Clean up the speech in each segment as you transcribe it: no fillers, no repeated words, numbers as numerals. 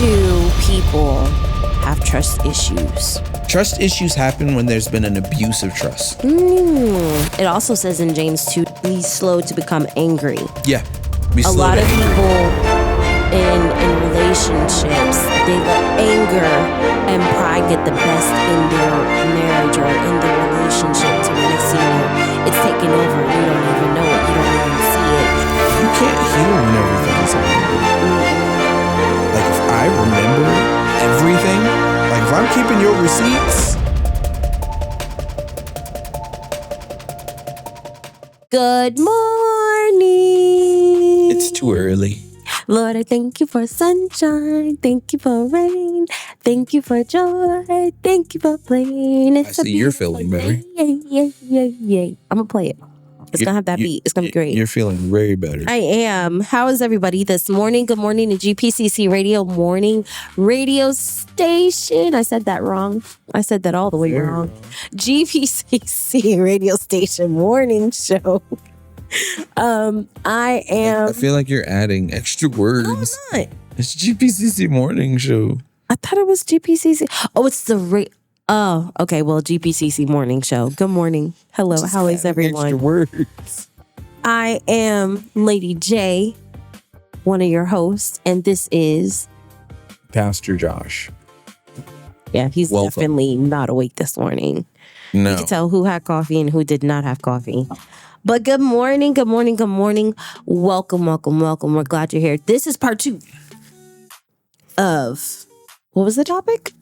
do people have trust issues? Trust issues happen when there's been an abuse of trust. It also says in James 2, be slow to become angry. Yeah. A lot of people in relationships, they let anger and pride get the best in their marriage or in their relationship. So when next thing you know, it's taking over. You don't even know it. You don't even see it. You can't heal when everything's happening. Like if I remember everything, like if I'm keeping your receipts. Good morning. It's too early. Lord, I thank you for sunshine. Thank you for rain. Thank you for joy. Thank you for playing. I see you're feeling better. Yay. I'm going to play it. It's going to have that beat. It's going to be great. You're feeling very better. I am. How is everybody this morning? Good morning to GPCC Radio Morning Radio Station. I said that wrong. I said that all the way wrong. GPCC Radio Station Morning Show. I am. I feel like you're adding extra words. No, I'm not. It's GPCC Morning Show. I thought it was GPCC. Oh, it's the Oh, okay. Well, GPCC Morning Show. Good morning. Hello. Just how is everyone? Extra words. I am Lady J, one of your hosts, and this is Pastor Josh. Yeah, he's Welcome. definitely not awake this morning. No. You can tell who had coffee and who did not have coffee. But good morning, good morning, good morning. Welcome. We're glad you're here. This is part 2 of, what was the topic?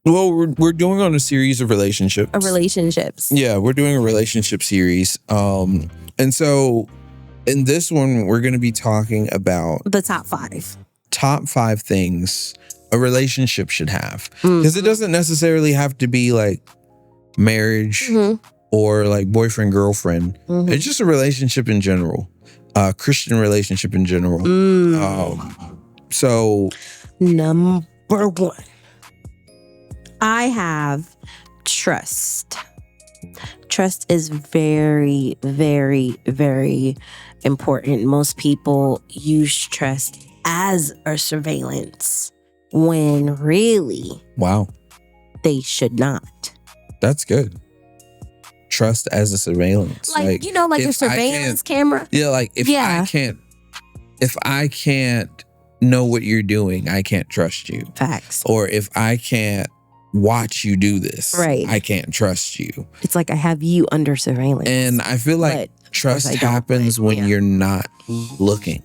Well, we're doing on a series of relationships. Relationships. Yeah, we're doing a relationship series. And so in this one, we're going to be talking about The top 5. Top 5 things a relationship should have. Because it doesn't necessarily have to be like marriage or like boyfriend, girlfriend. It's just a relationship in general. Christian relationship in general. So number 1. I have trust. Trust is very, very, very important. Most people use trust as a surveillance when really wow, they should not. that's good. Trust as a surveillance. Like you know, like a surveillance camera. Yeah, like if I can't know what you're doing, I can't trust you. Facts. Or if I can't watch you do this, right, I can't trust you. It's like I have you under surveillance. And I feel like trust happens when you're not looking.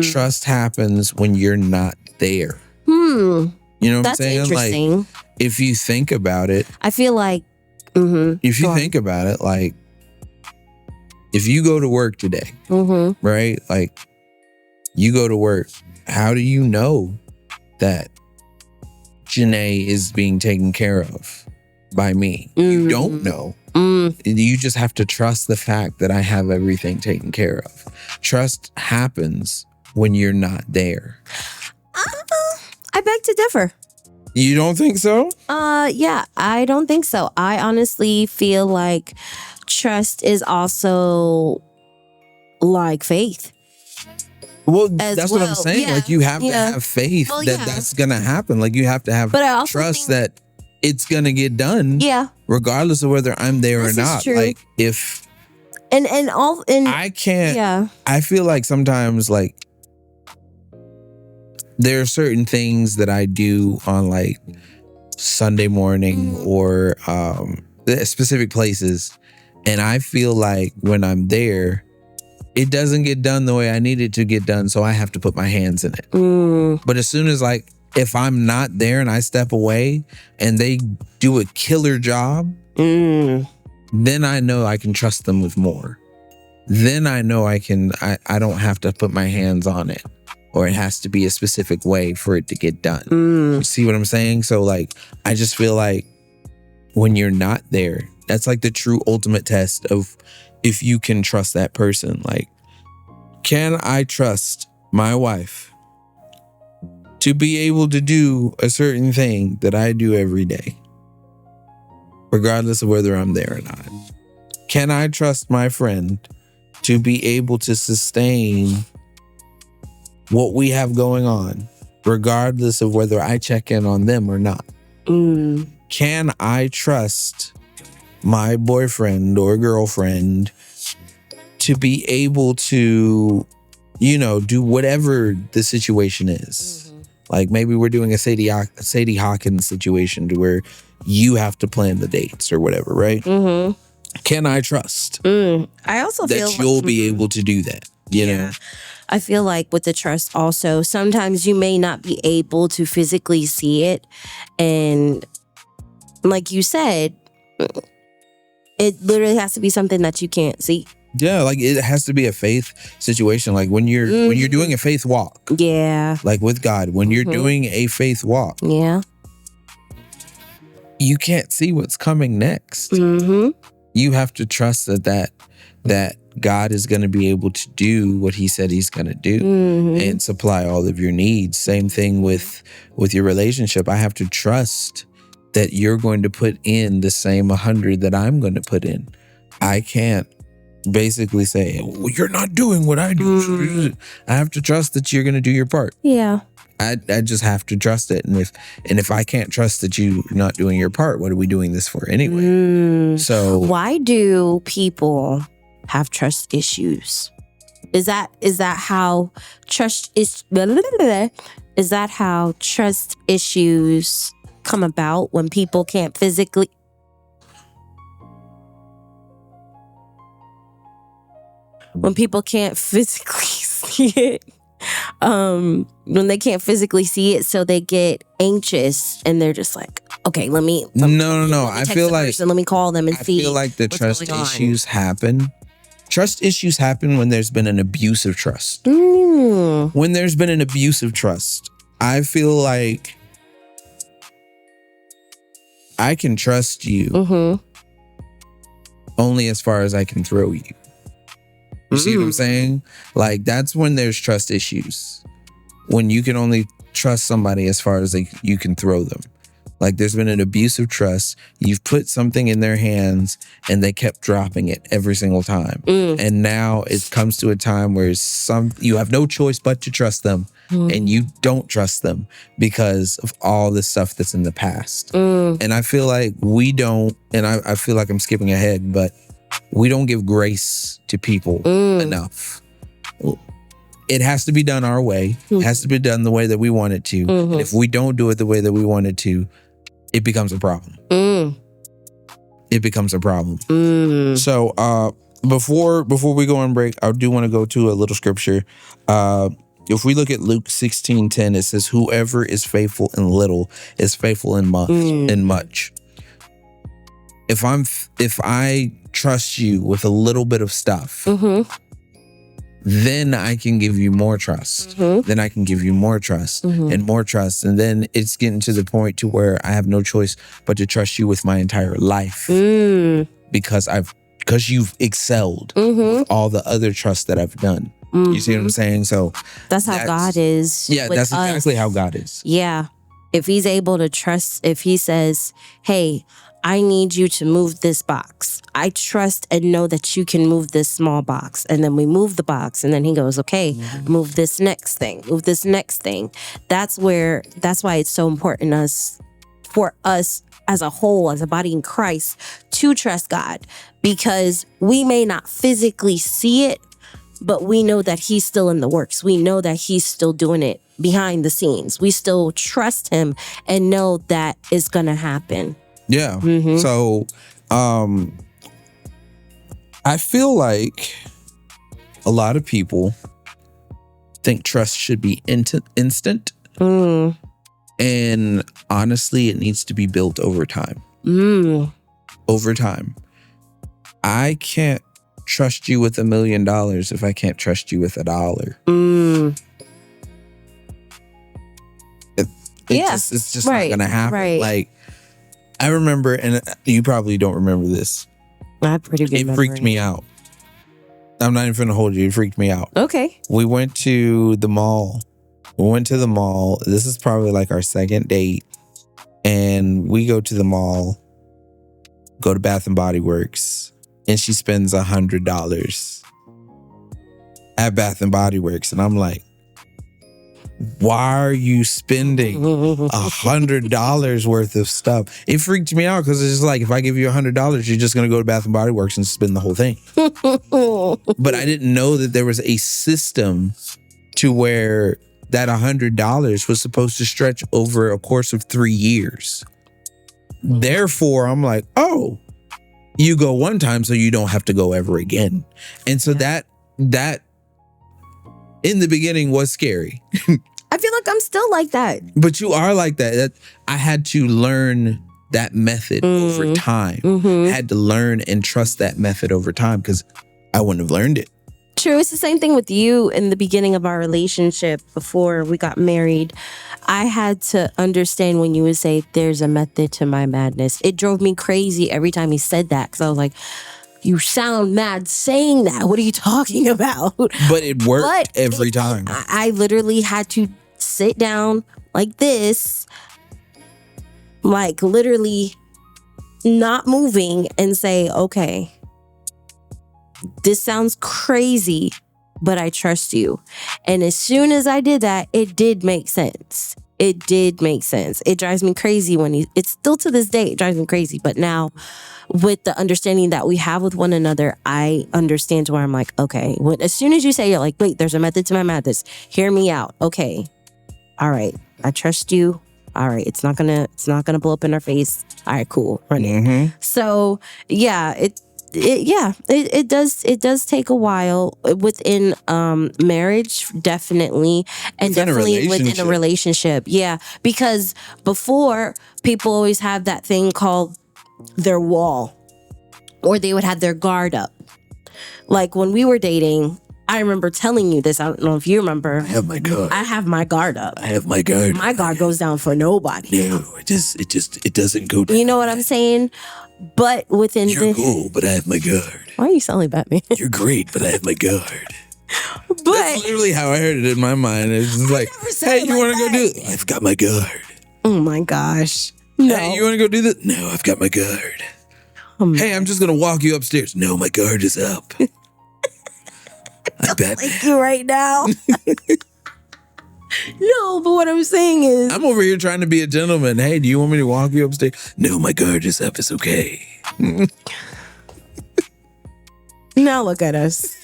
Trust happens when you're not there. You know what I'm saying? Interesting. Like, if you think about it, I feel like if you think about it, like if you go to work today, right? Like you go to work, how do you know that Janae is being taken care of by me? You don't know. You just have to trust the fact that I have everything taken care of. Trust happens when you're not there. I beg to differ. You don't think so? Yeah, I don't think so. I honestly feel like trust is also like faith. Well, that's what I'm saying. Yeah. Like you have to have faith that's going to happen. Like you have to have trust that it's going to get done. Yeah. Regardless of whether I'm there or not. True. Like if I can't. Yeah. I feel like sometimes like there are certain things that I do on like Sunday morning or specific places, and I feel like when I'm there, it doesn't get done the way I need it to get done, so I have to put my hands in it. But as soon as like, if I'm not there and I step away and they do a killer job, then I know I can trust them with more. Then I know I don't have to put my hands on it, or it has to be a specific way for it to get done. You see what I'm saying? So like, I just feel like when you're not there, that's like the true ultimate test of if you can trust that person. Like, can I trust my wife to be able to do a certain thing that I do every day, regardless of whether I'm there or not? Can I trust my friend to be able to sustain what we have going on regardless of whether I check in on them or not. Can I trust my boyfriend or girlfriend to be able to, do whatever the situation is? Like maybe we're doing a Sadie Hawkins situation to where you have to plan the dates or whatever, right? Can I trust I also feel that you'll be able to do that? You know? I feel like with the trust also, sometimes you may not be able to physically see it. And like you said, it literally has to be something that you can't see. Yeah, like it has to be a faith situation. Like when you're doing a faith walk. Yeah. Like with God, when you're doing a faith walk. Yeah. You can't see what's coming next. You have to trust that God is going to be able to do what he said he's going to do and supply all of your needs. Same thing with your relationship. I have to trust that you're going to put in the same 100 that I'm going to put in. I can't basically say, well, you're not doing what I do. I have to trust that you're going to do your part. Yeah. I just have to trust it. And if I can't trust that you're not doing your part, what are we doing this for anyway? So why do people have trust issues? Is that how trust is? Is that how trust issues come about when people can't physically? When people can't physically see it, when they can't physically see it, so they get anxious and they're just like, okay, let me no. I feel like person, let me call them and see. I feel like the trust issues happen. Trust issues happen when there's been an abuse of trust. When there's been an abuse of trust, I feel like I can trust you only as far as I can throw you. You see what I'm saying? Like that's when there's trust issues. When you can only trust somebody as far as you can throw them. Like there's been an abuse of trust. You've put something in their hands and they kept dropping it every single time. And now it comes to a time where you have no choice but to trust them. And you don't trust them because of all the stuff that's in the past. And I feel like we don't, and I feel like I'm skipping ahead, but we don't give grace to people enough. It has to be done our way. It has to be done the way that we want it to. And if we don't do it the way that we want it to, it becomes a problem. It becomes a problem. So before we go on break, I do want to go to a little scripture. If we look at Luke 16:10, it says, whoever is faithful in little is faithful in much. If I trust you with a little bit of stuff, then I can give you more trust. Then I can give you more trust and more trust. And then it's getting to the point to where I have no choice but to trust you with my entire life because you've excelled with all the other trust that I've done. You see what I'm saying? So that's how God is. Yeah, that's exactly how God is. Yeah. If he's able to trust, if he says, hey, I need you to move this box. I trust and know that you can move this small box. And then we move the box. And then he goes, okay, move this next thing. Move this next thing. That's why it's so important for us as a whole, as a body in Christ, to trust God. Because we may not physically see it, but we know that he's still in the works. We know that he's still doing it behind the scenes. We still trust him and know that it's going to happen. Yeah. So, I feel like a lot of people think trust should be instant. And honestly, it needs to be built over time. Over time. I can't trust you with $1 million if I can't trust you with $1. It's just not gonna happen. Right. Like I remember, and you probably don't remember this. I had pretty good memory. It freaked me out. I'm not even gonna hold you. It freaked me out. Okay. We went to the mall. This is probably like our second date. And we go to the mall, go to Bath and Body Works, and she spends $100 at Bath and Body Works. And I'm like, why are you spending $100 worth of stuff? It freaked me out because it's just like, if I give you $100, you're just going to go to Bath and Body Works and spend the whole thing. But I didn't know that there was a system to where that $100 was supposed to stretch over a course of 3 years. Therefore, I'm like, oh, you go one time so you don't have to go ever again. And so that in the beginning was scary. I feel like I'm still like that. But you are like that. I had to learn that method over time. I had to learn and trust that method over time because I wouldn't have learned it. True. It's the same thing with you in the beginning of our relationship before we got married. I had to understand when you would say, there's a method to my madness. It drove me crazy every time he said that because I was like, you sound mad saying that. What are you talking about? But it worked every time. I literally had to sit down like this, like literally not moving and say, okay, this sounds crazy, but I trust you. And as soon as I did that, it did make sense. It did make sense. It drives me crazy it's still to this day, it drives me crazy. But now with the understanding that we have with one another, I understand to where I'm like, okay, as soon as you say, you're like, wait, there's a method to my madness. Hear me out. Okay. All right. I trust you. All right. It's not gonna blow up in our face. All right, cool. Run it. So yeah, it does take a while within marriage, definitely, and definitely within a relationship. Yeah, because before, people always have that thing called their wall, or they would have their guard up. Like when we were dating, I remember telling you this. I don't know if you remember. I have my guard. I have my guard up. I have my guard. My guard goes down for nobody. No, it doesn't go down. You know what I'm saying? But within You're cool, but I have my guard. Why are you selling Batman? You're great, but I have my guard. But that's literally how I heard it in my mind. It's just like, hey, you want to go do it? I've got my guard. Oh my gosh. No. Hey, you want to go do that? No, I've got my guard. Hey, I'm just going to walk you upstairs. No, my guard is up. I bet. Like you right now. No, but what I'm saying is, I'm over here trying to be a gentleman. Hey, do you want me to walk you upstairs? No, my guard is up. It's okay. Now look at us.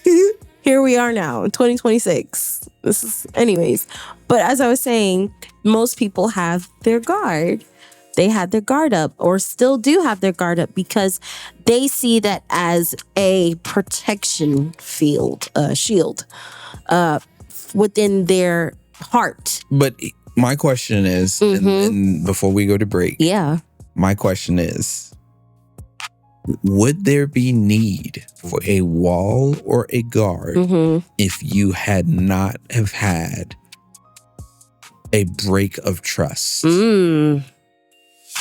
Here we are now in 2026. Anyways. But as I was saying, most people have their guard. They had their guard up, or still do have their guard up, because they see that as a protection shield within their heart. But my question is, and before we go to break, my question is, would there be need for a wall or a guard if you had not have had a break of trust?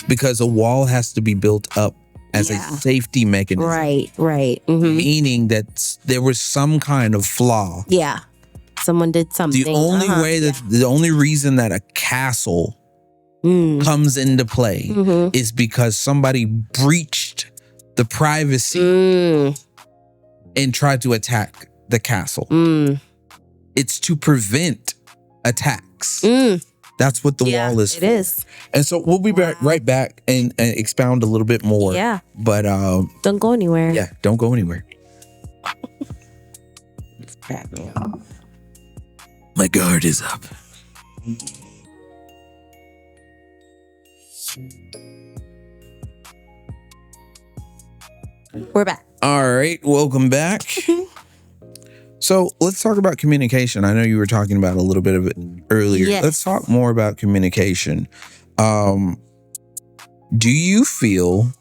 Because a wall has to be built up as a safety mechanism. Right. Meaning that there was some kind of flaw. Yeah. Someone did something. The only reason that a castle comes into play is because somebody breached the privacy and tried to attack the castle. It's to prevent attacks. That's what the wall is for. It is. And so we'll be right back and expound a little bit more. Yeah. But don't go anywhere. Yeah, don't go anywhere. My guard is up. We're back. All right, welcome back. So let's talk about communication. I know you were talking about a little bit of it earlier. Yes. Let's talk more about communication. Do you feel,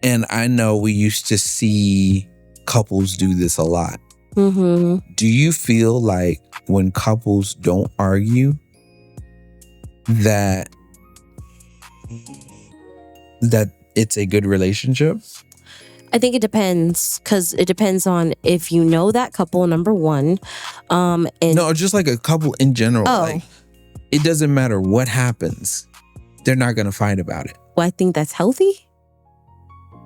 and I know we used to see couples do this a lot. Do you feel like when couples don't argue that it's a good relationship? I think it depends, because it depends on if you know that couple, number one. And no, just like a couple in general. Like, it doesn't matter what happens. They're not going to fight about it. Well, I think that's healthy.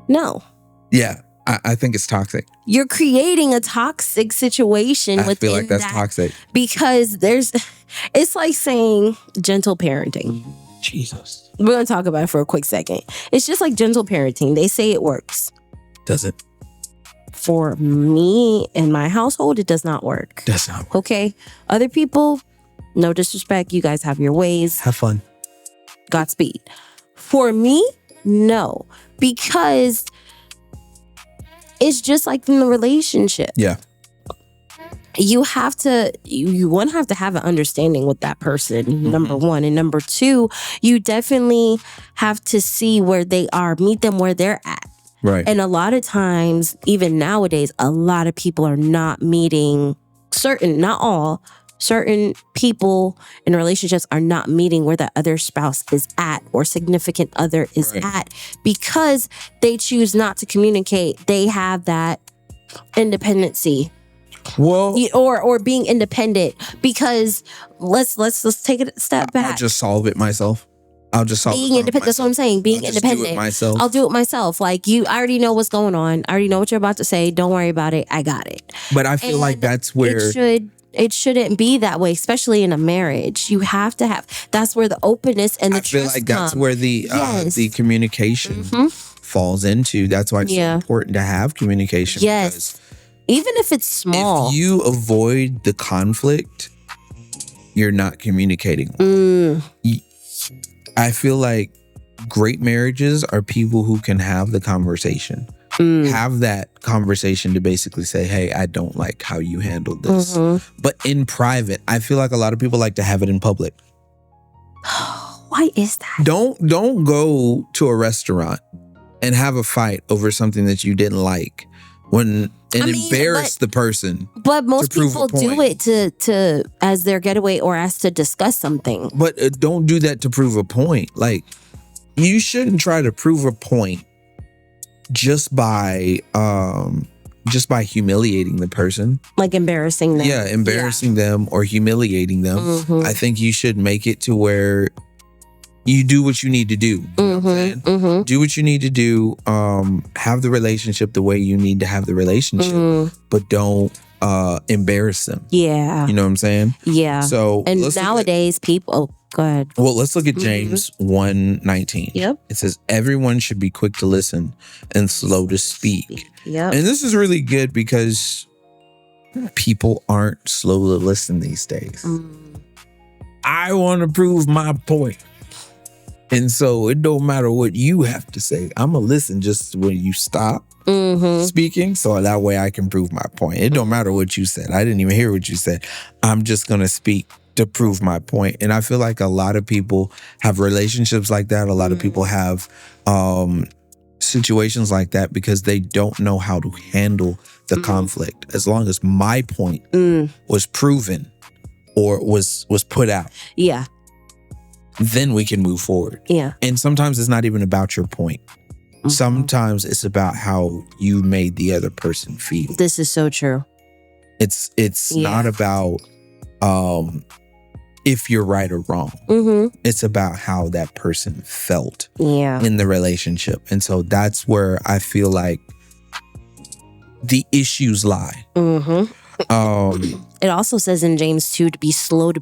No. Yeah. I think it's toxic. You're creating a toxic situation I feel like that's that toxic. because it's like saying gentle parenting. Jesus. We're going to talk about it for a quick second. It's just like gentle parenting. They say it works. Does it? For me and my household, it does not work. Does not work. Okay. Other people, no disrespect. You guys have your ways. Have fun. Godspeed. For me, no. Because it's just like in the relationship. Yeah. You have to, you one have to have an understanding with that person, number one. And number two, you definitely have to see where they are, meet them where they're at. Right. And a lot of times, even nowadays, a lot of people are not meeting not all, certain people in relationships are not meeting where that other spouse is at or significant other is at because they choose not to communicate. They have that independency. Well, or being independent because let's take it a step back. I'll just solve it myself. I'll just solve being independent. That's what I'm saying. Being independent. Do it myself. I'll do it myself. Like I already know what's going on. I already know what you're about to say. Don't worry about it. I got it. But I feel like that's where it shouldn't be that way, especially in a marriage. You have to have. That's where the openness and the trust I feel like that's where the communication falls into. That's why it's so important to have communication. Yes. Even if it's small. If you avoid the conflict, you're not communicating. I feel like great marriages are people who can have the conversation. Have that conversation to basically say, hey, I don't like how you handled this. But in private, I feel like a lot of people like to have it in public. Why is that? Don't go to a restaurant and have a fight over something that you didn't like embarrass the person. But most people do it to as their getaway or as to discuss something. But don't do that to prove a point. Like, you shouldn't try to prove a point just by humiliating the person. Like embarrassing them. Yeah, embarrassing them or humiliating them. I think you should make it to where you do what you need to do. You know what I'm saying? Do what you need to do. Have the relationship the way you need to have the relationship, but don't embarrass them. Yeah. You know what I'm saying? Yeah. So nowadays people go ahead. Well, let's look at James 1:19. Yep. It says everyone should be quick to listen and slow to speak. Yep. And this is really good because people aren't slow to listen these days. I want to prove my point. And so it don't matter what you have to say. I'm going to listen just when you stop speaking. So that way I can prove my point. It don't matter what you said. I didn't even hear what you said. I'm just going to speak to prove my point. And I feel like a lot of people have relationships like that. A lot of people have situations like that because they don't know how to handle the conflict. As long as my point was proven or was put out. Yeah. Then we can move forward. Yeah. And sometimes it's not even about your point. Sometimes it's about how you made the other person feel. This is so true. It's not about if you're right or wrong. It's about how that person felt in the relationship. And so that's where I feel like the issues lie. It also says in James 2 to be slow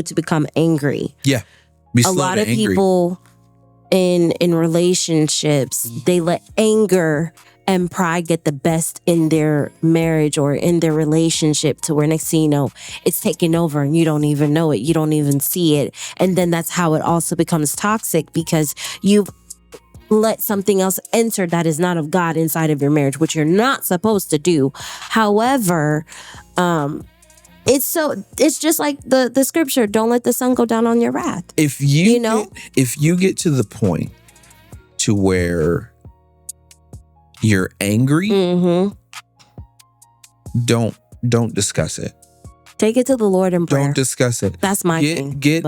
to become angry. Yeah. Be slow a lot to of angry. people in relationships, they let anger and pride get the best in their marriage or in their relationship to where next thing you know, it's taking over and you don't even know it. You don't even see it. And then that's how it also becomes toxic because you've let something else enter that is not of God inside of your marriage, which you're not supposed to do. However, it's just like the scripture, don't let the sun go down on your wrath. If you get to the point to where you're angry, don't discuss it. Take it to the Lord in prayer. Don't discuss it. That's my thing. Get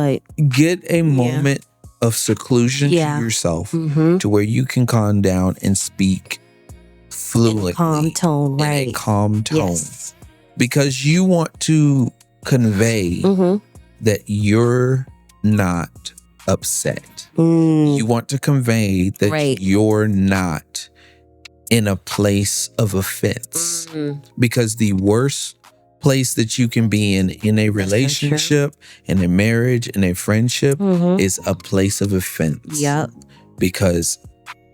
a moment of seclusion to yourself to where you can calm down and speak fluently. In a calm tone, right? In a calm tone. Yes. Because you want to convey that you're not upset. You want to convey that you're not in a place of offense. Because the worst place that you can be in a relationship, in a marriage, in a friendship, is a place of offense. Yep. Because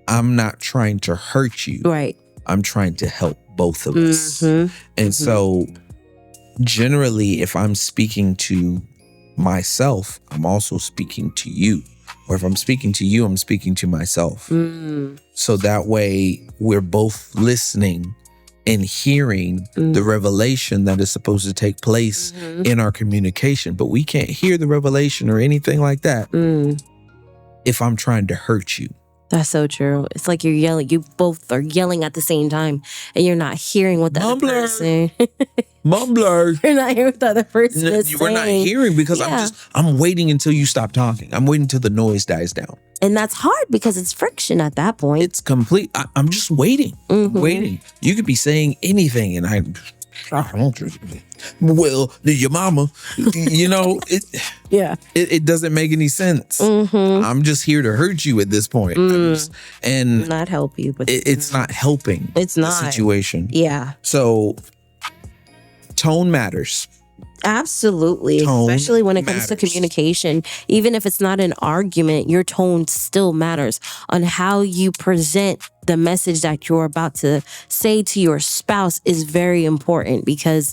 I'm not trying to hurt you. Right. I'm trying to help both of us. And so generally, if I'm speaking to myself, I'm also speaking to you. Or if I'm speaking to you, I'm speaking to myself. So that way we're both listening and hearing the revelation that is supposed to take place in our communication. But we can't hear the revelation or anything like that if I'm trying to hurt you. That's so true. It's like you're yelling. You both are yelling at the same time, and you're not hearing what the other person. Mumbler. You're not hearing what the other person is saying. We're not hearing because I'm waiting until you stop talking. I'm waiting until the noise dies down. And that's hard because it's friction at that point. It's complete. I'm just waiting. Waiting. You could be saying anything, and I don't. Well, your mama, it doesn't make any sense. I'm just here to hurt you at this point, and not help you, but it's not helping. It's not the situation. Yeah. So tone matters. Absolutely. Especially when it comes to communication. Even if it's not an argument, your tone still matters on how you present the message that you're about to say to your spouse is very important because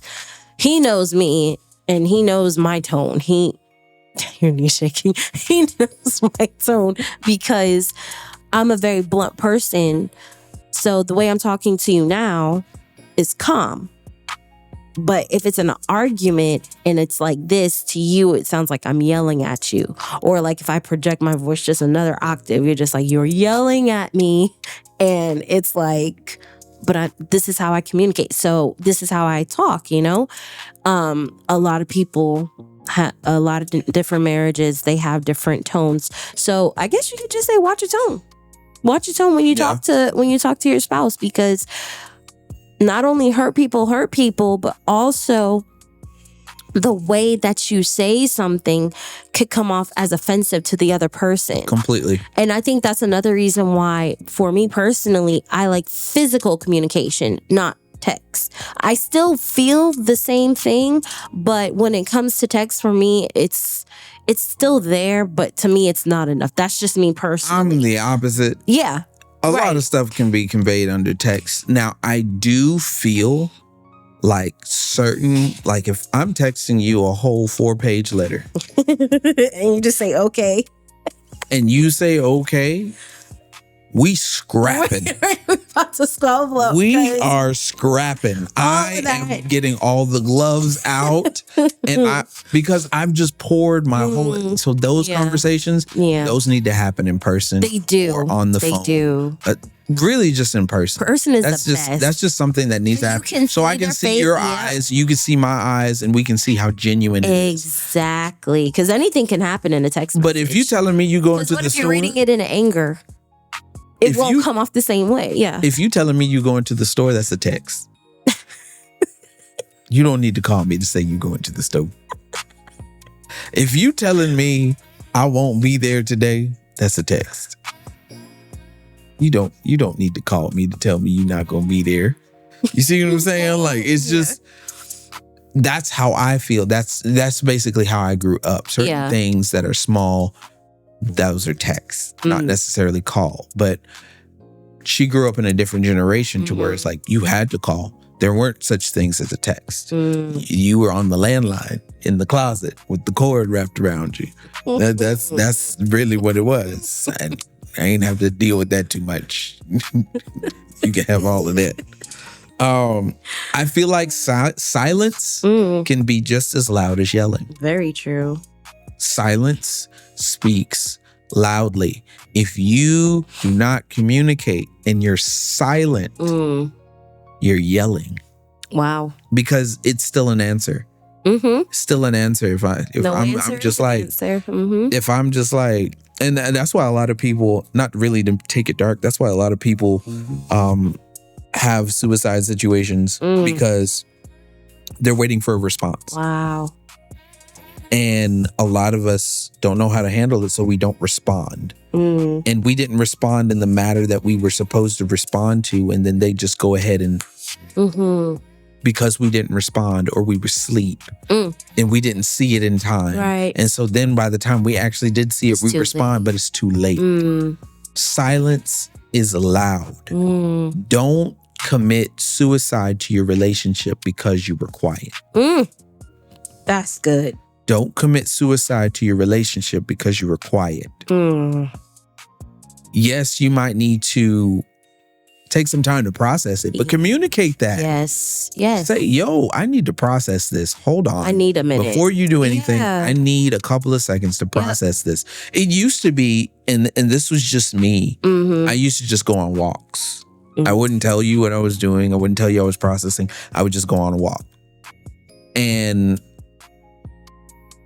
he knows me and he knows my tone. Your knee shaking. He knows my tone because I'm a very blunt person. So the way I'm talking to you now is calm. But if it's an argument and it's like this, to you, it sounds like I'm yelling at you. Or like if I project my voice just another octave, you're just like, you're yelling at me. And it's like, but this is how I communicate. So this is how I talk, A lot of people, a lot of different marriages, they have different tones. So I guess you could just say, watch your tone. Watch your tone when you talk to your spouse, because not only hurt people, but also the way that you say something could come off as offensive to the other person. Completely. And I think that's another reason why, for me personally, I like physical communication, not text. I still feel the same thing, but when it comes to text, for me, it's still there, but to me, it's not enough. That's just me personally. I'm the opposite. Yeah. A lot of stuff can be conveyed under text. Now, I do feel like if I'm texting you a whole 4-page letter. And you just say, okay. And you say, okay, we scrapping. We're about to squabble. We are scrapping. I am getting all the gloves out. And because I've just poured my whole, so those conversations, those need to happen in person. They do. Or on the phone. They do. Really just in person. Person is the best. That's just something that needs to happen. So I can see your eyes, you can see my eyes, and we can see how genuine it is. Exactly. Because anything can happen in a text message. But if you're telling me you go into the store. What if you're reading it in anger? It won't come off the same way. Yeah. If you telling me you go into the store, that's a text. You don't need to call me to say you go into the store. If you telling me I won't be there today, that's a text. You don't need to call me to tell me you're not gonna be there. You see what I'm saying? Like, it's just, that's how I feel. That's basically how I grew up. Certain things that are small, those are texts, not necessarily call. But she grew up in a different generation to where it's like you had to call. There weren't such things as a text. You were on the landline in the closet with the cord wrapped around you. That's really what it was. And I ain't have to deal with that too much. You can have all of that. I feel like silence can be just as loud as yelling. Very true. Silence speaks loudly. If you do not communicate and you're silent, you're yelling. Wow. Because it's still an answer. Still an answer. If I'm just like, and that's why a lot of people, not really to take it dark, that's why a lot of people have suicide situations because they're waiting for a response. Wow. And a lot of us don't know how to handle it, so we don't respond. And we didn't respond in the matter that we were supposed to respond to, and then they just go ahead and because we didn't respond or we were asleep and we didn't see it in time. Right. And so then by the time we actually did see it, we respond, but it's too late. Silence is loud. Don't commit suicide to your relationship because you were quiet. That's good. Don't commit suicide to your relationship because you were quiet. Yes, you might need to take some time to process it, but communicate that. Yes. Say, yo, I need to process this. Hold on. I need a minute. Before you do anything, I need a couple of seconds to process this. It used to be, and this was just me, I used to just go on walks. I wouldn't tell you what I was doing. I wouldn't tell you I was processing. I would just go on a walk. And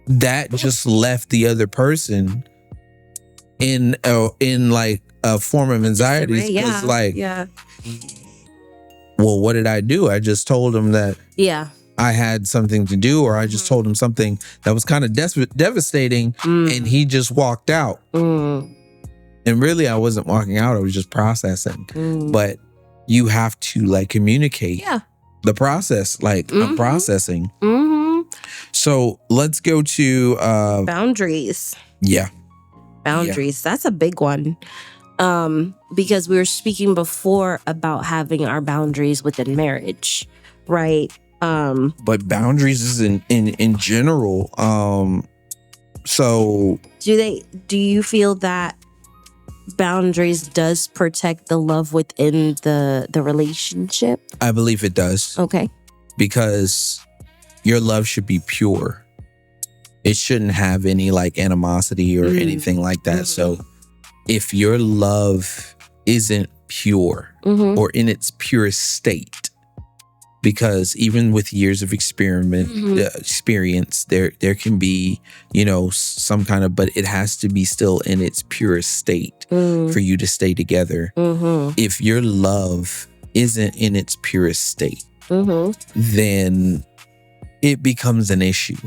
that just left the other person in like a form of anxiety. Because well, what did I do? I just told him that I had something to do, or I just told him something that was kind of devastating, and he just walked out. And really, I wasn't walking out. I was just processing. But you have to like communicate the process. Like, I'm processing. So let's go to boundaries. Boundaries. That's a big one. Because we were speaking before about having our boundaries within marriage, right? But boundaries is in general. So do you feel that boundaries does protect the love within the relationship? I believe it does. Okay. Because your love should be pure. It shouldn't have any like animosity or anything like that. So if your love isn't pure or in its purest state, because even with years of experience, there can be, some kind of, but it has to be still in its purest state for you to stay together. If your love isn't in its purest state, then it becomes an issue.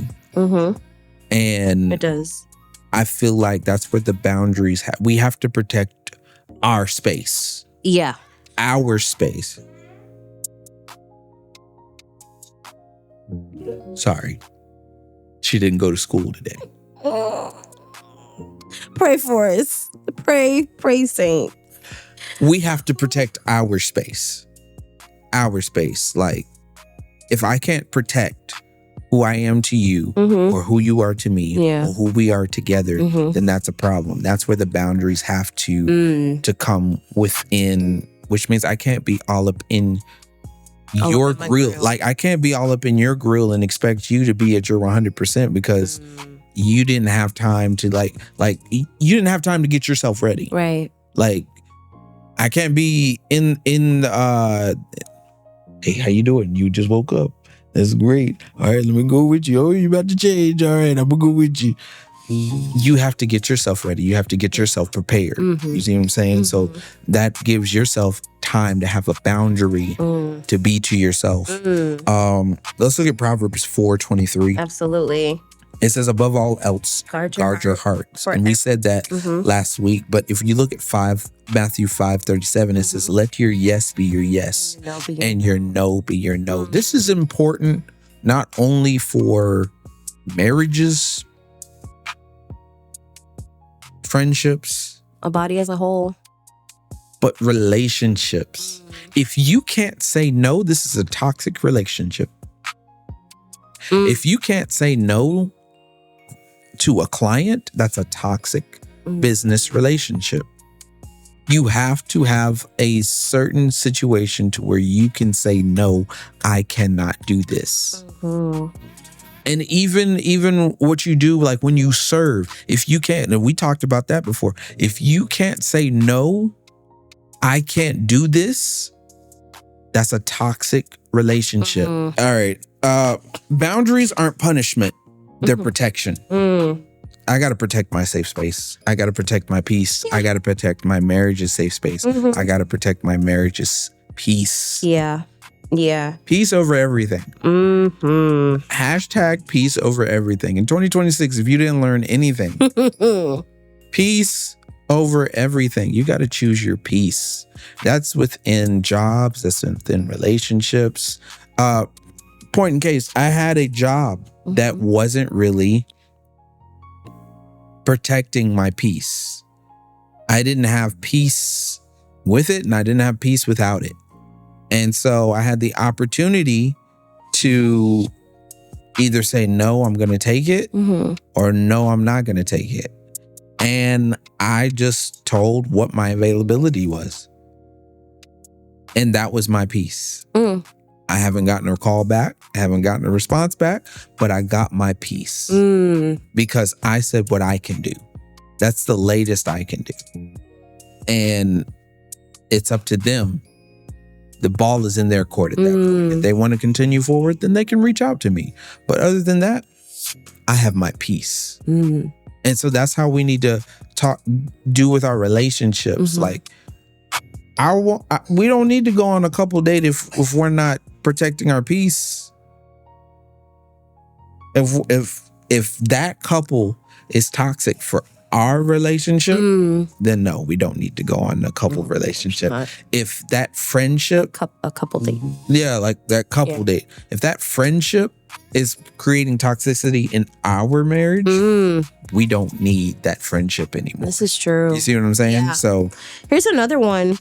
And it does. I feel like that's where the boundaries we have to protect our space. Yeah. Our space. Sorry. She didn't go to school today. Pray for us. Pray, saint. We have to protect our space. Our space. Like, if I can't protect who I am to you or who you are to me or who we are together, then that's a problem. That's where the boundaries have to come within, which means I can't be all up in your grill. Like, I can't be all up in your grill and expect you to be at your 100% because you didn't have time to you didn't have time to get yourself ready. Right. Like, I can't be in hey, how you doing? You just woke up. That's great. All right, let me go with you. Oh, you about to change. All right, I'm gonna go with you. You have to get yourself ready. You have to get yourself prepared. You see what I'm saying? So that gives yourself time to have a boundary to be to yourself. Let's look at Proverbs 4:23. Absolutely. It says, above all else, guard your heart. And we said that last week. But if you look at Matthew 5:37, it says, let your yes be your yes and your no be your no. This is important not only for marriages, friendships, a body as a whole, but relationships. If you can't say no, this is a toxic relationship. If you can't say no to a client, that's a toxic business relationship. You have to have a certain situation to where you can say, no, I cannot do this. And even what you do, like when you serve, if you can't, and we talked about that before, if you can't say, no, I can't do this, that's a toxic relationship. All right. Boundaries aren't punishment. They're protection. I got to protect my safe space. I got to protect my peace. I got to protect my marriage's safe space. I got to protect my marriage's peace. Yeah. Yeah. Peace over everything. Hashtag peace over everything. In 2026, if you didn't learn anything, peace over everything. You got to choose your peace. That's within jobs. That's within relationships. Point in case, I had a job that wasn't really protecting my peace. I didn't have peace with it, and I didn't have peace without it. And so I had the opportunity to either say, no, I'm going to take it, or no, I'm not going to take it. And I just told what my availability was. And that was my peace. I haven't gotten a call back. I haven't gotten a response back, but I got my peace because I said what I can do. That's the latest I can do. And it's up to them. The ball is in their court at that point. If they want to continue forward, then they can reach out to me. But other than that, I have my peace. And so that's how we need to do with our relationships. Like, we don't need to go on a couple date if we're not protecting our peace. If that couple is toxic for our relationship, then no, we don't need to go on a couple relationship. If that friendship, a couple date, like that couple date, if that friendship is creating toxicity in our marriage, we don't need that friendship anymore. This is true. You see what I'm saying? Yeah. So here's another one.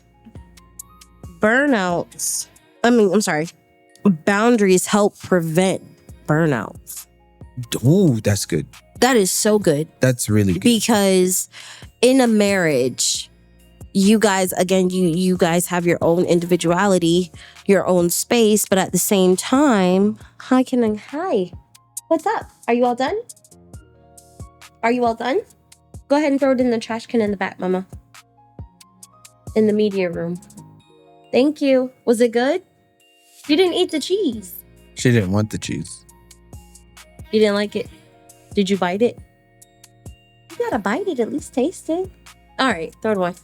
Boundaries help prevent burnouts. Ooh, that's good. That is so good. That's really good. Because in a marriage, you guys, again, you guys have your own individuality, your own space, but at the same time, hi. What's up? Are you all done? Go ahead and throw it in the trash can in the back, Mama. In the media room. Thank you. Was it good? You didn't eat the cheese. She didn't want the cheese. You didn't like it? Did you bite it? You gotta bite it, at least taste it. All right, third one.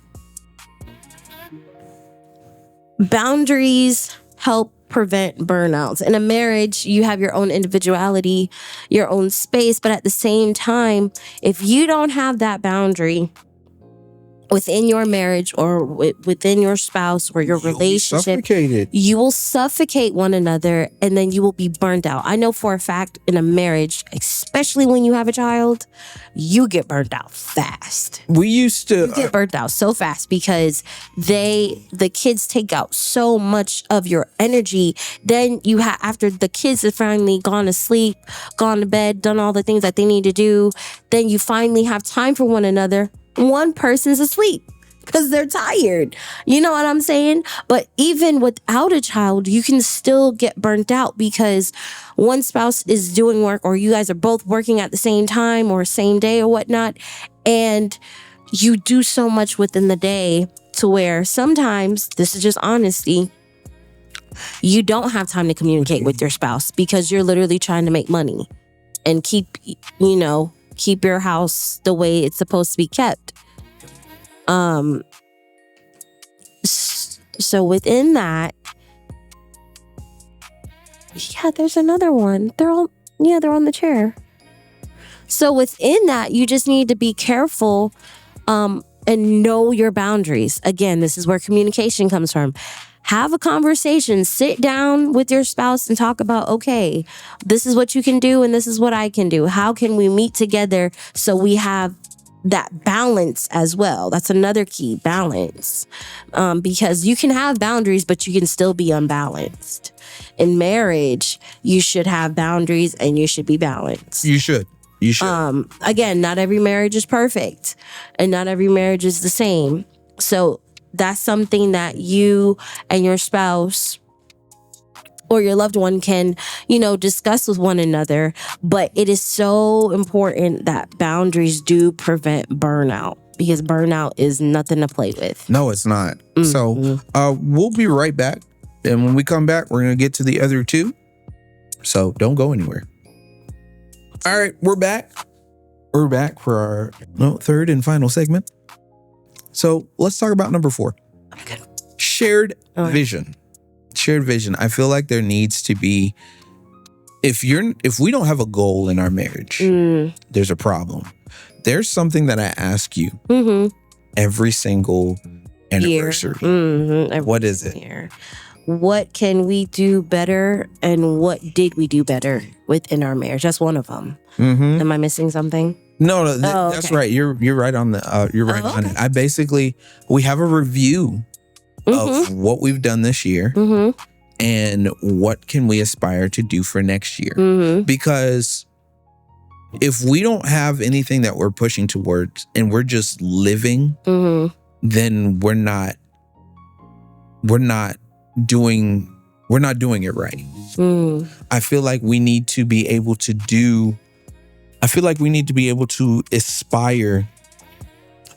Boundaries help prevent burnouts. In a marriage, you have your own individuality, your own space, but at the same time, if you don't have that boundary within your marriage or within your spouse or your relationship, you will suffocate one another and then you will be burnt out. I know for a fact in a marriage, especially when you have a child, you get burnt out fast. You get burnt out so fast because the kids take out so much of your energy. Then you have, after the kids have finally gone to sleep, gone to bed, done all the things that they need to do, then you finally have time for one another. One person's asleep because they're tired. You know what I'm saying? But even without a child, you can still get burnt out because one spouse is doing work or you guys are both working at the same time or same day or whatnot. And you do so much within the day to where sometimes, this is just honesty, you don't have time to communicate with your spouse because you're literally trying to make money and keep your house the way it's supposed to be kept. So within that, there's another one. They're on the chair. So within that, you just need to be careful, and know your boundaries. Again, this is where communication comes from. Have a conversation, sit down with your spouse and talk about, okay, this is what you can do and this is what I can do. How can we meet together so we have that balance as well? That's another key, balance. Because you can have boundaries, but you can still be unbalanced. In marriage, you should have boundaries and you should be balanced. You should. Again, not every marriage is perfect and not every marriage is the same. So that's something that you and your spouse or your loved one can, discuss with one another. But it is so important that boundaries do prevent burnout because burnout is nothing to play with. No, it's not. So we'll be right back. And when we come back, we're going to get to the other two. So don't go anywhere. All right, we're back. We're back for our third and final segment. So let's talk about number 4. Shared vision. shared vision. I feel like there needs to be, if we don't have a goal in our marriage, there's a problem. There's something that I ask you every single anniversary. What is it? Year. What can we do better, and what did we do better within our marriage? That's one of them. Am I missing something? No, that's right. You're right on the. You're right on it. We have a review of what we've done this year, and what can we aspire to do for next year. Because if we don't have anything that we're pushing towards, and we're just living, then we're not doing it right. I feel like we need to be able to aspire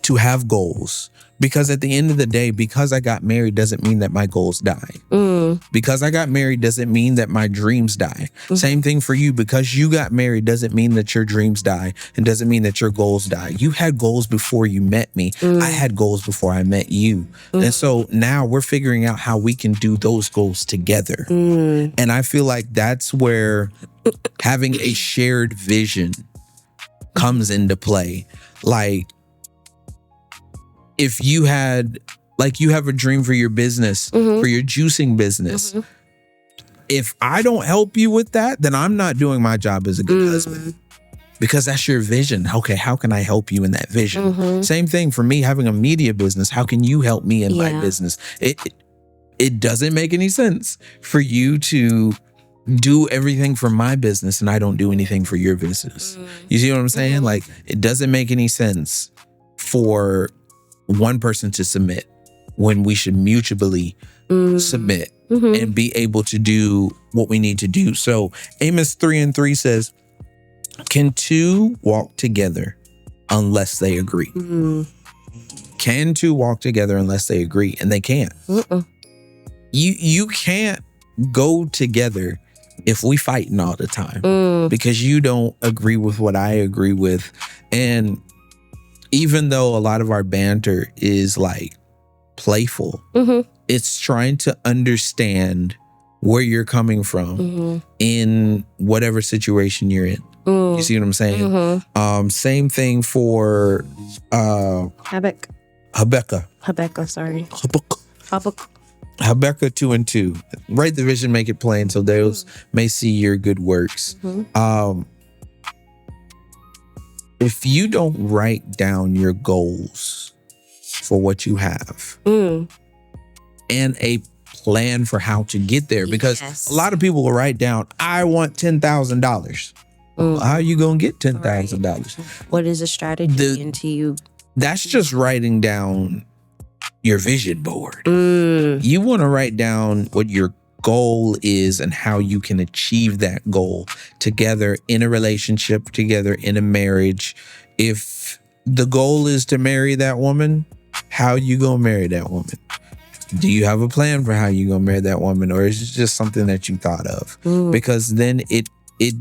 to have goals, because at the end of the day, because I got married doesn't mean that my goals die. Because I got married doesn't mean that my dreams die. Same thing for you. Because you got married doesn't mean that your dreams die, and doesn't mean that your goals die. You had goals before you met me. I had goals before I met you. And so now we're figuring out how we can do those goals together. And I feel like that's where having a shared vision comes into play. Like, if you have a dream for your business, for your juicing business, if I don't help you with that, then I'm not doing my job as a good husband, because that's your vision. Okay, how can I help you in that vision? Same thing for me having a media business. How can you help me in my business? It doesn't make any sense for you to do everything for my business and I don't do anything for your business. You see what I'm saying? Like, it doesn't make any sense for one person to submit when we should mutually submit and be able to do what we need to do. So Amos 3:3 says, can two walk together unless they agree? Can two walk together unless they agree? And they can't. You can't go together if we fighting all the time, because you don't agree with what I agree with. And even though a lot of our banter is like playful, it's trying to understand where you're coming from in whatever situation you're in. You see what I'm saying? Same thing for Habakkuk. Habakkuk 2:2. Write the vision, make it plain, so those may see your good works. If you don't write down your goals for what you have and a plan for how to get there, because a lot of people will write down, I want $10,000. How are you going to get $10,000? What is a strategy into you? That's just writing down your vision board. You want to write down what your goal is and how you can achieve that goal together in a relationship, together in a marriage. If the goal is to marry that woman, how you gonna marry that woman? Do you have a plan for how you gonna marry that woman, or is it just something that you thought of? Because then it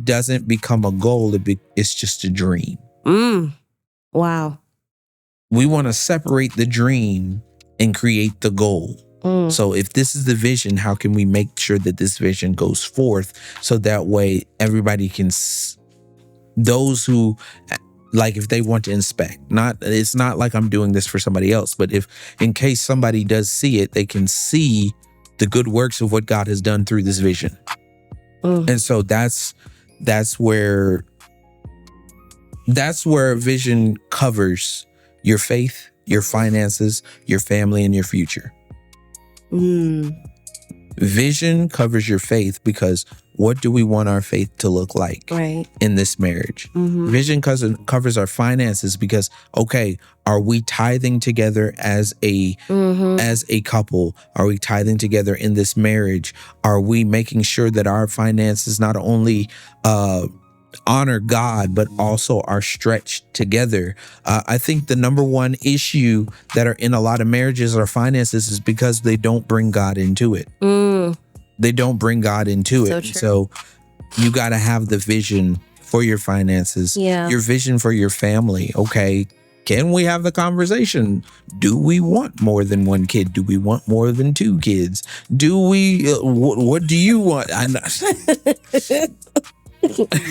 doesn't become a goal. It's just a dream. Wow. We want to separate the dream and create the goal. So if this is the vision, how can we make sure that this vision goes forth so that way everybody can, those who, like, if they want to inspect, it's not like I'm doing this for somebody else, but if in case somebody does see it, they can see the good works of what God has done through this vision. And so that's where vision covers your faith, your finances, your family, and your future. Vision covers your faith, because what do we want our faith to look like in this marriage? Vision covers our finances, because, okay, are we tithing together as a couple? Are we tithing together in this marriage? Are we making sure that our finances not only honor God, but also are stretched together? I think the number one issue that are in a lot of marriages are finances, is because they don't bring God into it. They don't bring God into it. So you got to have the vision for your finances, your vision for your family. Okay, Can we have the conversation? Do we want more than one kid? Do we want more than two kids? Do we? What do you want?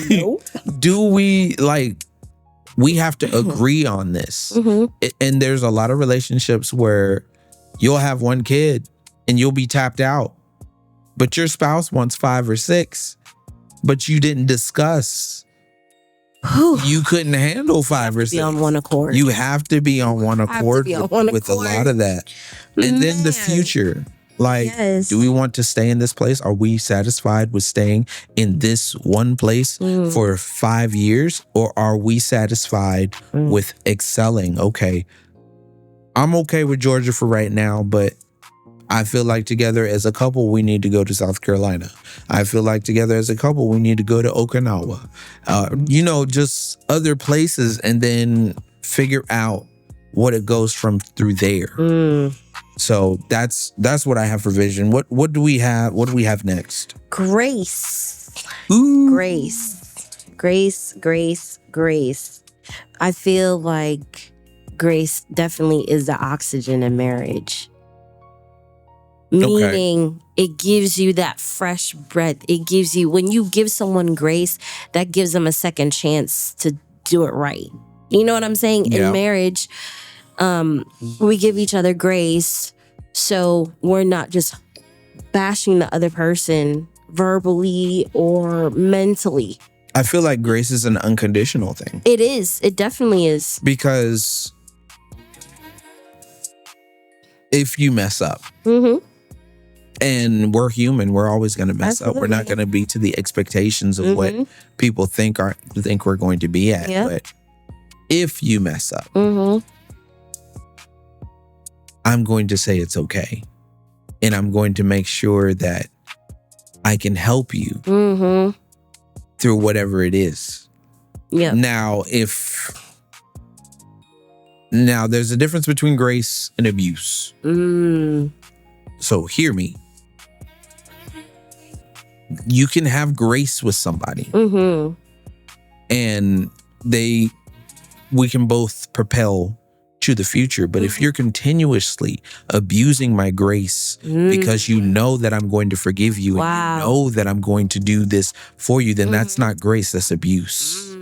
Nope. Do we we have to agree on this. And there's a lot of relationships where you'll have one kid and you'll be tapped out, but your spouse wants 5 or 6, but you didn't discuss. You couldn't handle 5 or 6. Be on one accord. You have to be on one accord with a lot of that. And then the future. Do we want to stay in this place? Are we satisfied with staying in this one place for 5 years? Or are we satisfied with excelling? Okay, I'm okay with Georgia for right now, but I feel like together as a couple, we need to go to South Carolina. I feel like together as a couple, we need to go to Okinawa. Just other places, and then figure out what it goes from through there. So that's what I have for vision. What do we have? What do we have next? Grace. Ooh. Grace. I feel like grace definitely is the oxygen in marriage. Meaning it gives you that fresh breath. It gives you, when you give someone grace, that gives them a second chance to do it right. You know what I'm saying? Yeah. In marriage, we give each other grace, so we're not just bashing the other person verbally or mentally. I feel like grace is an unconditional thing. It is. It definitely is. Because if you mess up, and we're human, we're always going to mess up. We're not going to be to the expectations of what people think we're going to be at. Yep. But if you mess up, I'm going to say it's okay. And I'm going to make sure that I can help you through whatever it is. Yeah. Now, there's a difference between grace and abuse. So hear me. You can have grace with somebody. And we can both propel to the future. But if you're continuously abusing my grace because you know that I'm going to forgive you and you know that I'm going to do this for you, then that's not grace, that's abuse.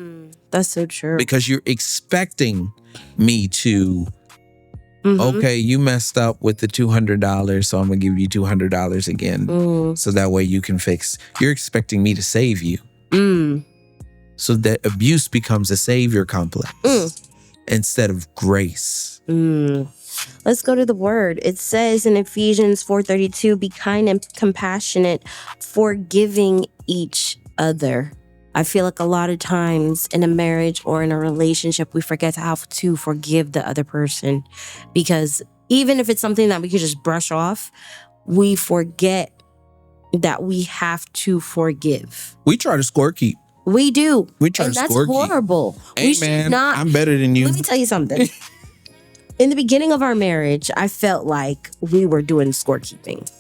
That's so true. Because you're expecting me to, okay, you messed up with the $200, so I'm going to give you $200 again. So that way you can fix. You're expecting me to save you. So that abuse becomes a savior complex instead of grace. Let's go to the word. It says in Ephesians 4:32, be kind and compassionate, forgiving each other. I feel like a lot of times in a marriage or in a relationship, we forget how to forgive the other person, because even if it's something that we could just brush off, we forget that we have to forgive. We try to score keep. We do. We try and to that's score keep. horrible. Hey, we should man, not. I'm better than you. Let me tell you something. In the beginning of our marriage, I felt like we were doing scorekeeping.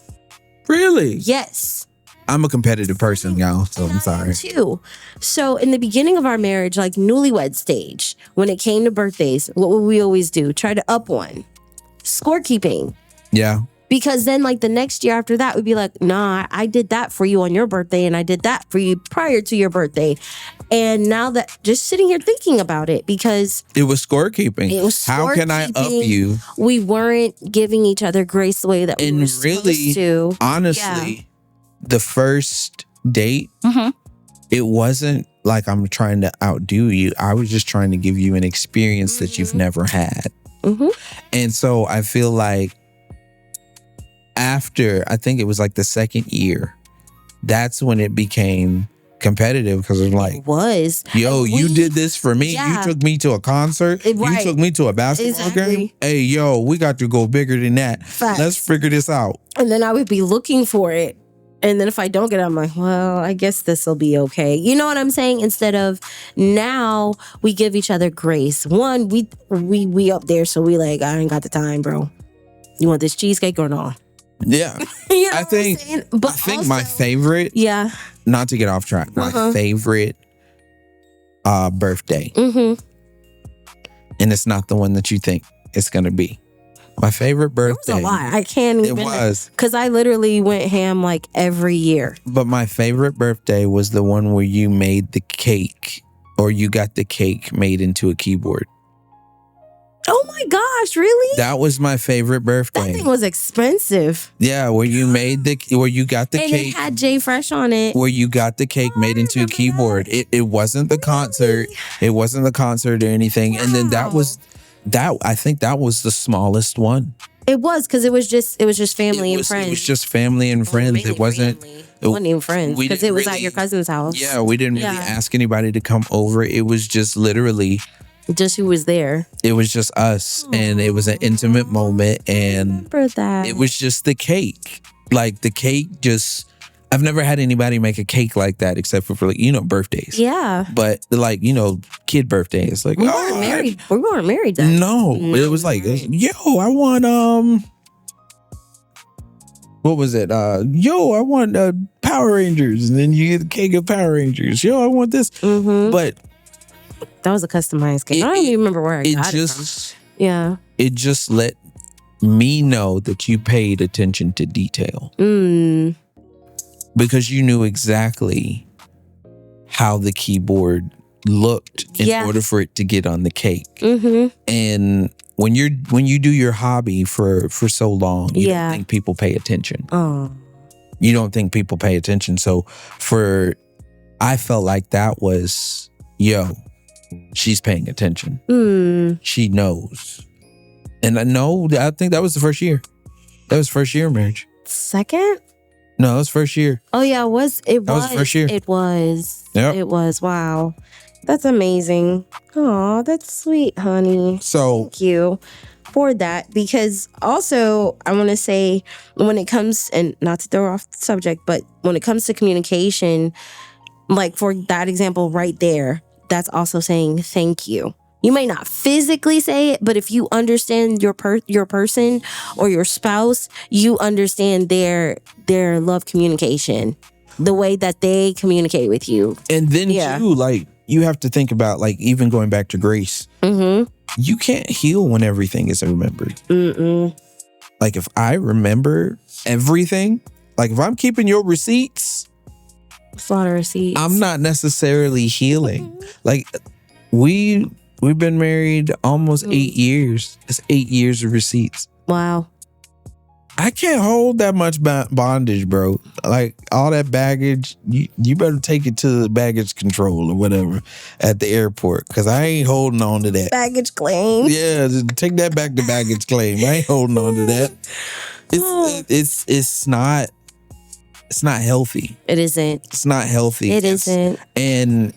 Really? Yes. I'm a competitive person, y'all, so I'm sorry. Too. So in the beginning of our marriage, like newlywed stage, when it came to birthdays, what would we always do? Try to up one. Scorekeeping. Yeah. Because then like the next year after that, we'd be like, nah, I did that for you on your birthday and I did that for you prior to your birthday. And now that just sitting here thinking about it, because it was scorekeeping. It was How can I up you? We weren't giving each other grace the way that we were supposed to. Honestly, the first date, it wasn't like I'm trying to outdo you. I was just trying to give you an experience that you've never had. And so I feel like after, I think it was like the second year, that's when it became competitive, because I'm like, yo, you did this for me. You took me to a concert. You took me to a basketball game. Hey, yo, we got to go bigger than that. Facts. Let's figure this out. And then I would be looking for it. And then if I don't get it, I'm like, well, I guess this will be okay. You know what I'm saying? Instead of now we give each other grace. One, we up there, so we like, I ain't got the time, bro. You want this cheesecake or not? Yeah. You know I think also, my favorite, not to get off track, my favorite birthday and it's not the one that you think it's gonna be. My favorite birthday. It was a lot. I can't even. It was. Because I literally went ham like every year. But my favorite birthday was the one where you made the cake, or you got the cake made into a keyboard. Oh my gosh, really? That was my favorite birthday. That thing was expensive. Yeah, where you got the and cake. it had J Fresh on it. Where you got the cake made into a keyboard. It wasn't the concert. It wasn't the concert or anything. Wow. And then I think that was the smallest one. It was, because it was just family and friends. It was just family and friends. It wasn't even friends, because it was at your cousin's house. Yeah, we didn't really ask anybody to come over. It was just literally just who was there. It was just us. Aww. And it was an intimate moment. And I remember that. It was just the cake. Like the cake just, I've never had anybody make a cake like that except for like, birthdays. Yeah. But like, kid birthdays. Like, we weren't married. We weren't married then. No. It was like, yo, I want what was it? Yo, I want Power Rangers. And then you get a cake of Power Rangers. Yo, I want this. Mm-hmm. But that was a customized cake. I don't even remember where I got it from. Yeah. It just let me know that you paid attention to detail. Because you knew exactly how the keyboard looked in order for it to get on the cake. Mm-hmm. And when you do your hobby for so long, you don't think people pay attention. Oh. You don't think people pay attention. So I felt like that was, she's paying attention. She knows. And I think that was the first year. That was first year of marriage. Second? No, it was first year. Oh yeah, it was first year. It was. Yep. It was. Wow. That's amazing. Oh, that's sweet, honey. So thank you for that. Because also I want to say, when it comes, and not to throw off the subject, but when it comes to communication, like for that example right there, that's also saying thank you. You may not physically say it, but if you understand your person or your spouse, you understand their love communication, the way that they communicate with you. And then too, like, you have to think about, like, even going back to Grace, you can't heal when everything is remembered. Like, if I remember everything, like if I'm keeping your receipts, it's a lot of receipts. I'm not necessarily healing. Like, We've been married almost 8 years. It's 8 years of receipts. Wow. I can't hold that much bondage, bro. Like, all that baggage, you better take it to the baggage control or whatever at the airport, because I ain't holding on to that. Baggage claim. Yeah, just take that back to baggage claim. I ain't holding on to that. It's not healthy. It isn't. It's not healthy. It isn't. And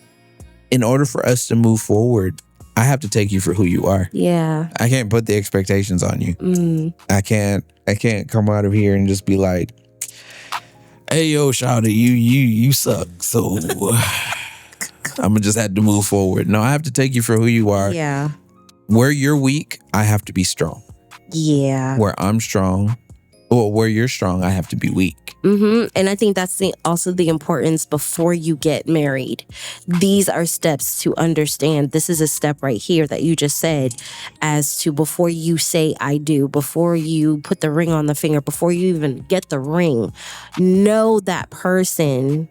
in order for us to move forward, I have to take you for who you are. Yeah. I can't put the expectations on you. I can't come out of here and just be like, hey, yo, shawty, you suck. So I'm gonna just have to move forward. No, I have to take you for who you are. Yeah. Where you're weak, I have to be strong. Yeah. Where I'm strong, or where you're strong, I have to be weak. And I think that's also the importance before you get married. These are steps to understand. This is a step right here that you just said, as to before you say I do, before you put the ring on the finger, before you even get the ring, know that person.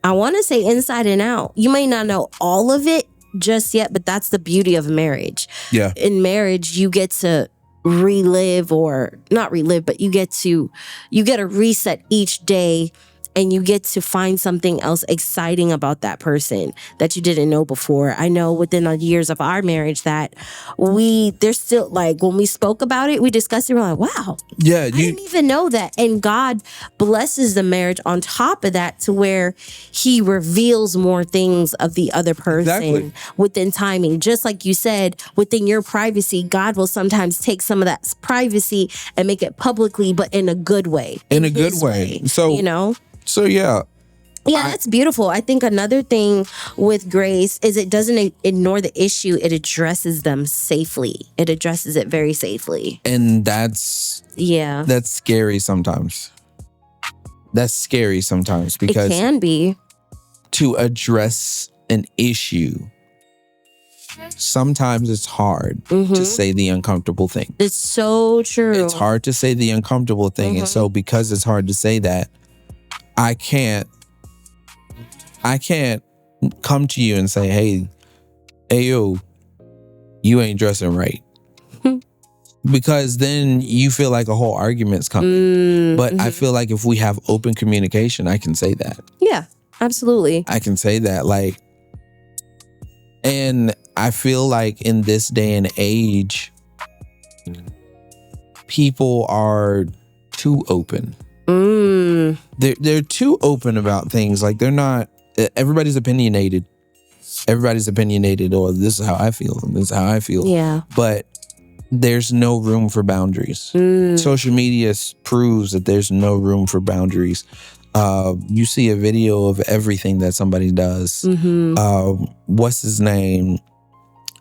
I want to say inside and out. You may not know all of it just yet, but that's the beauty of marriage. Yeah. In marriage, you get to relive, or not relive, but you get to reset each day, and you get to find something else exciting about that person that you didn't know before. I know within the years of our marriage that there's still, like, when we spoke about it, we discussed it, we're like, wow, I didn't even know that. And God blesses the marriage on top of that, to where he reveals more things of the other person within timing. Just like you said, within your privacy, God will sometimes take some of that privacy and make it publicly, but in a good way. In a good way. So, So yeah. Yeah, that's beautiful. I think another thing with Grace is it doesn't ignore the issue. It addresses them safely. It addresses it very safely. And that's scary sometimes. That's scary sometimes, because it can be. To address an issue sometimes it's hard to say the uncomfortable thing. It's so true. It's hard to say the uncomfortable thing. And so because it's hard to say that, I can't come to you and say, hey, yo, you ain't dressing right. Because then you feel like a whole argument's coming. But I feel like if we have open communication, I can say that. Yeah, absolutely. I can say that. Like, and I feel like in this day and age, people are too open. They're too open about things. Like, they're not, everybody's opinionated. Or this is how I feel. And this is how I feel. Yeah. But there's no room for boundaries. Social media proves that there's no room for boundaries. You see a video of everything that somebody does. What's his name?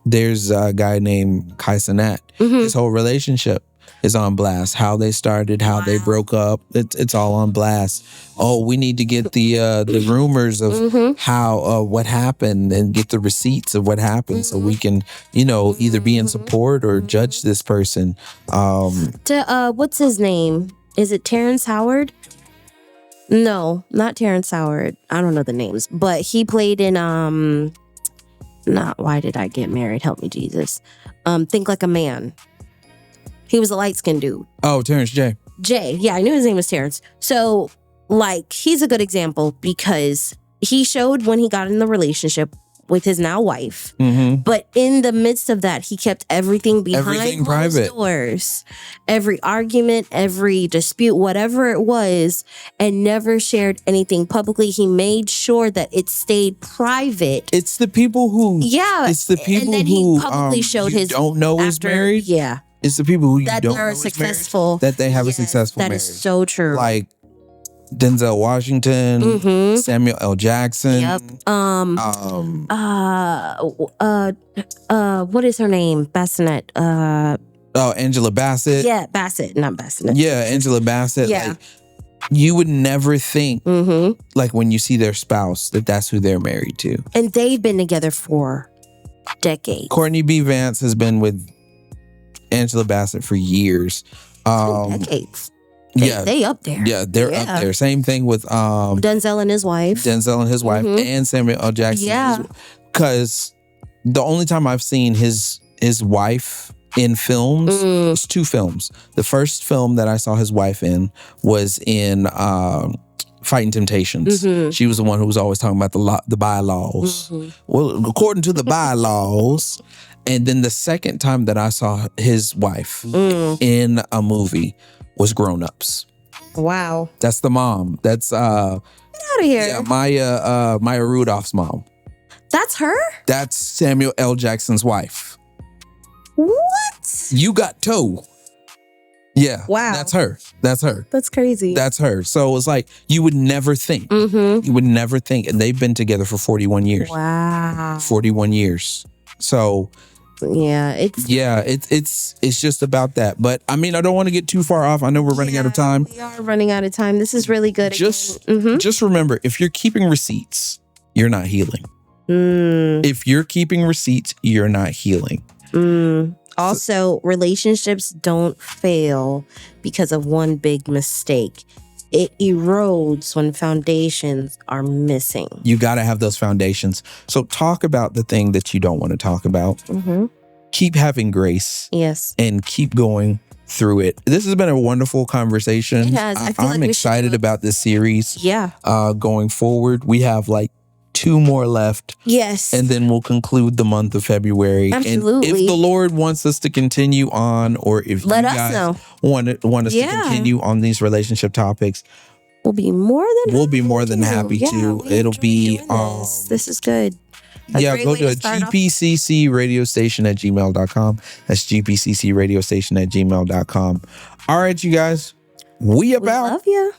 There's a guy named Kai Cenat. His whole relationship is on blast. How they started, how they broke up. It's all on blast. Oh, we need to get the rumors of how what happened and get the receipts of what happened so we can, either be in support or judge this person. What's his name? Is it Terrence Howard? No, not Terrence Howard. I don't know the names, but he played in not Why Did I Get Married? Help me, Jesus. Think Like a Man. He was a light-skinned dude. Oh, Terrence J. Yeah, I knew his name was Terrence. So, like, he's a good example because he showed when he got in the relationship with his now wife. But in the midst of that, he kept everything behind closed doors. Every argument, every dispute, whatever it was, and never shared anything publicly. He made sure that it stayed private. It's the people who... Yeah. It's the people and then who he publicly showed you his... don't know is married. Yeah. It's the people who you that don't are know successful. Married, that they have a successful marriage. That is so true. Like Denzel Washington, Samuel L. Jackson. Yep. What is her name? Bassinet. Angela Bassett. Yeah, Bassett, not Bassinet. Yeah, Angela Bassett. Yeah. Like, you would never think, like when you see their spouse, that's who they're married to. And they've been together for decades. Courtney B. Vance has been with Angela Bassett for years. Decades. They up there. Yeah, they're up there. Same thing with Denzel and his wife. And Samuel L. Jackson. Yeah. Because the only time I've seen his wife in films is 2 films. The first film that I saw his wife in was in Fighting Temptations. She was the one who was always talking about the bylaws. Well, according to the bylaws. And then the second time that I saw his wife in a movie was Grown Ups. Wow. That's the mom. That's Get out of here. Yeah, Maya Rudolph's mom. That's her? That's Samuel L. Jackson's wife. What? You got toe. Yeah. Wow. That's her. That's crazy. That's her. So it's like you would never think. You would never think. And they've been together for 41 years. Wow. 41 years. So yeah, it's just about that. But I mean, I don't want to get too far off. I know we're running out of time. We are running out of time. This is really good. Just remember, if you're keeping receipts, you're not healing. If you're keeping receipts, you're not healing. Also, relationships don't fail because of one big mistake. It erodes when foundations are missing. You got to have those foundations. So talk about the thing that you don't want to talk about. Keep having grace. Yes. And keep going through it. This has been a wonderful conversation. It has. I'm excited about this series. Yeah. Going forward, we have like 2 more left. Yes. And then we'll conclude the month of February. Absolutely. And if the Lord wants us to continue on, or if Let you us guys know. want us to continue on these relationship topics, we'll be more than happy to. It'll be this is good. Go to a GPCC radio station at gmail.com. That's GPCC radio station at gmail.com. All right, you guys. We about. Love you.